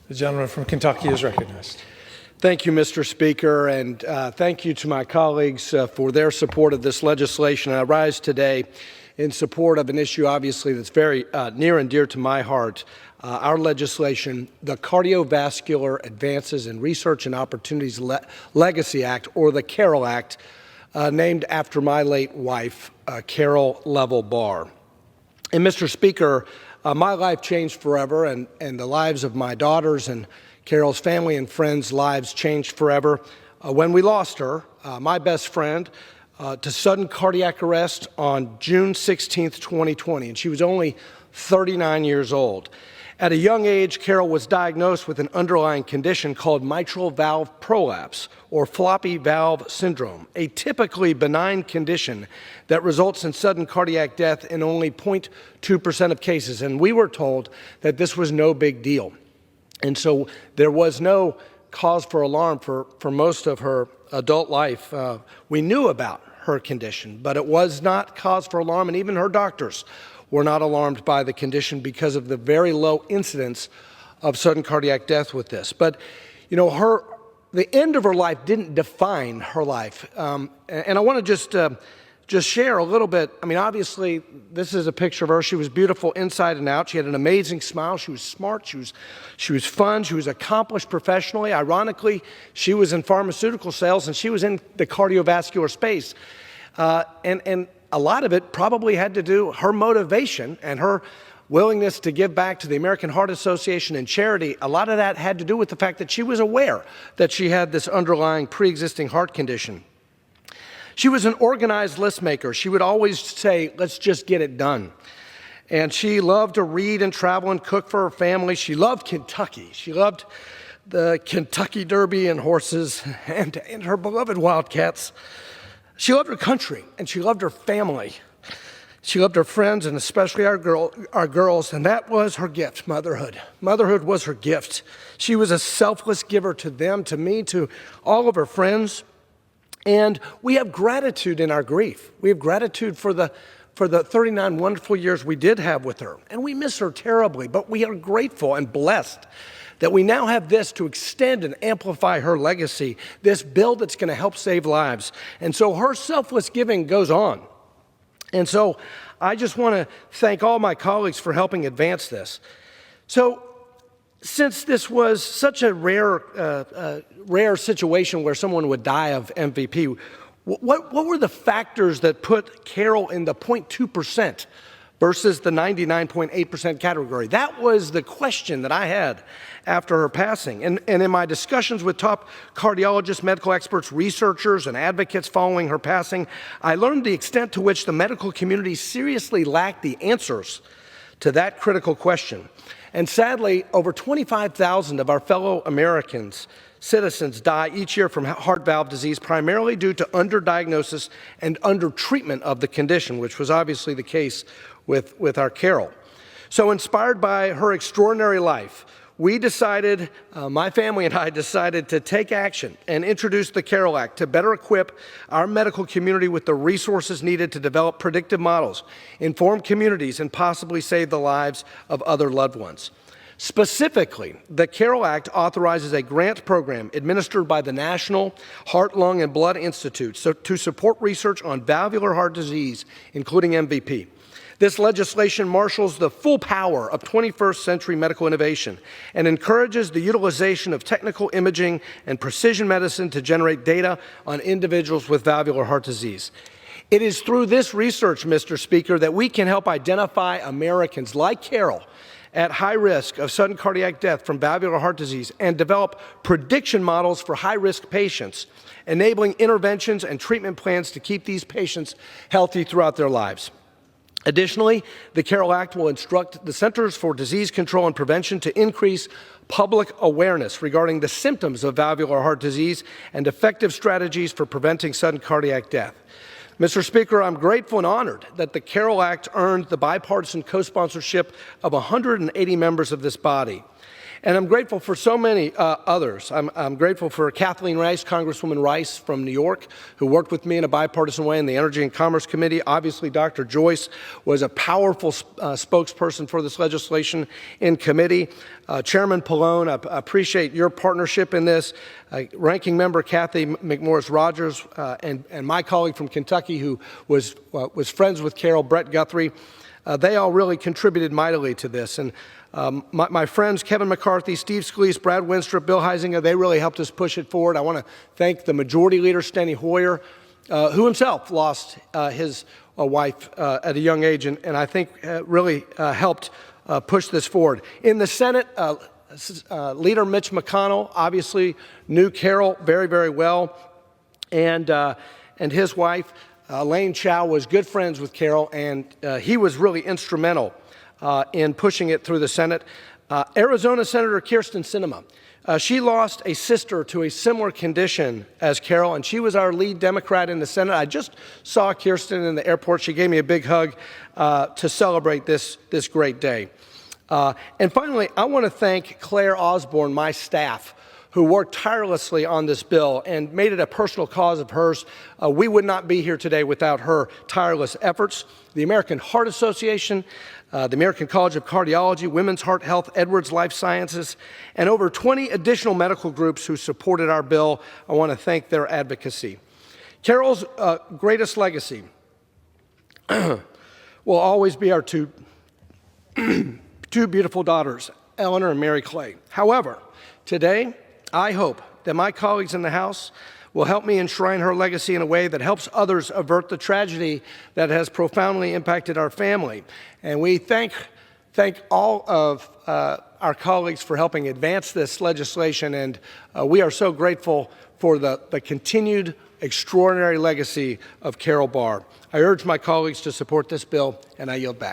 The gentleman from Kentucky is recognized. Thank you, Mr. Speaker, and thank you to my colleagues for their support of this legislation. I rise today in support of an issue, obviously, that's very near and dear to my heart. Our legislation, the Cardiovascular Advances in Research and Opportunities Legacy Act, or the Carroll Act, named after my late wife, Carol Lovell Barr. And Mr. Speaker, my life changed forever, and the lives of my daughters and Carol's family and friends' lives changed forever when we lost her, my best friend, to sudden cardiac arrest on June 16th, 2020, and she was only 39 years old. At a young age, Carol was diagnosed with an underlying condition called mitral valve prolapse, or floppy valve syndrome, a typically benign condition that results in sudden cardiac death in only 0.2% of cases. And we were told that this was no big deal. And so there was no cause for alarm for most of her adult life. We knew about her condition, but it was not cause for alarm, and even her doctors were not alarmed by the condition because of the very low incidence of sudden cardiac death with this. But, you know, the end of her life didn't define her life. And I want to just share a little bit. I mean, obviously, this is a picture of her. She was beautiful inside and out. She had an amazing smile. She was smart. She was fun. She was accomplished professionally. Ironically, she was in pharmaceutical sales, and she was in the cardiovascular space. And a lot of it probably had to do her motivation and her willingness to give back to the American Heart Association and charity. A lot of that had to do with the fact that she was aware that she had this underlying pre-existing heart condition. She was an organized list maker. She would always say, let's just get it done. And she loved to read and travel and cook for her family. She loved Kentucky. She loved the Kentucky Derby and horses and her beloved Wildcats. She loved her country, and she loved her family. She loved her friends, and especially our girls, and that was her gift, motherhood. Motherhood was her gift. She was a selfless giver to them, to me, to all of her friends. And we have gratitude in our grief. We have gratitude for the 39 wonderful years we did have with her. And we miss her terribly, but we are grateful and blessed that we now have this to extend and amplify her legacy, this bill that's going to help save lives. And so her selfless giving goes on. And so I just want to thank all my colleagues for helping advance this. So since this was such a rare situation where someone would die of MVP, what were the factors that put Carol in the 0.2% versus the 99.8% category? That was the question that I had after her passing. And in my discussions with top cardiologists, medical experts, researchers, and advocates following her passing, I learned the extent to which the medical community seriously lacked the answers to that critical question. And sadly, over 25,000 of our fellow Americans, citizens, die each year from heart valve disease, primarily due to underdiagnosis and undertreatment of the condition, which was obviously the case with our Carol. So inspired by her extraordinary life, we decided, my family and I decided to take action and introduce the Carroll Act to better equip our medical community with the resources needed to develop predictive models, inform communities, and possibly save the lives of other loved ones. Specifically, the Carroll Act authorizes a grant program administered by the National Heart, Lung, and Blood Institute to support research on valvular heart disease, including MVP. This legislation marshals the full power of 21st century medical innovation and encourages the utilization of technical imaging and precision medicine to generate data on individuals with valvular heart disease. It is through this research, Mr. Speaker, that we can help identify Americans like Carol at high risk of sudden cardiac death from valvular heart disease and develop prediction models for high-risk patients, enabling interventions and treatment plans to keep these patients healthy throughout their lives. Additionally, the Carroll Act will instruct the Centers for Disease Control and Prevention to increase public awareness regarding the symptoms of valvular heart disease and effective strategies for preventing sudden cardiac death. Mr. Speaker, I'm grateful and honored that the Carroll Act earned the bipartisan co-sponsorship of 180 members of this body. And I'm grateful for so many others. I'm grateful for Kathleen Rice, Congresswoman Rice from New York, who worked with me in a bipartisan way in the Energy and Commerce Committee. Obviously, Dr. Joyce was a powerful spokesperson for this legislation in committee. Chairman Pallone, I appreciate your partnership in this. Ranking Member Kathy McMorris-Rogers and my colleague from Kentucky, who was friends with Carol, Brett Guthrie, they all really contributed mightily to this. And my friends Kevin McCarthy, Steve Scalise, Brad Winstrop, Bill Huizenga, they really helped us push it forward. I want to thank the Majority Leader, Steny Hoyer, who himself lost his wife at a young age, and I think really helped push this forward. In the Senate, Leader Mitch McConnell obviously knew Carol very, very well, and his wife, Elaine Chao, was good friends with Carol, and he was really instrumental in pushing it through the Senate. Arizona Senator Kyrsten Sinema, she lost a sister to a similar condition as Carol, and she was our lead Democrat in the Senate. I just saw Kyrsten in the airport. She gave me a big hug to celebrate this great day. And finally, I want to thank Claire Osborne, my staff, who worked tirelessly on this bill and made it a personal cause of hers. We would not be here today without her tireless efforts. The American Heart Association, the American College of Cardiology, Women's Heart Health, Edwards Life Sciences, and over 20 additional medical groups who supported our bill. I want to thank their advocacy. Carol's greatest legacy will always be our two beautiful daughters, Eleanor and Mary Clay. However, today, I hope that my colleagues in the House will help me enshrine her legacy in a way that helps others avert the tragedy that has profoundly impacted our family. And we thank all of our colleagues for helping advance this legislation, and we are so grateful for the continued extraordinary legacy of Carol Barr. I urge my colleagues to support this bill, and I yield back.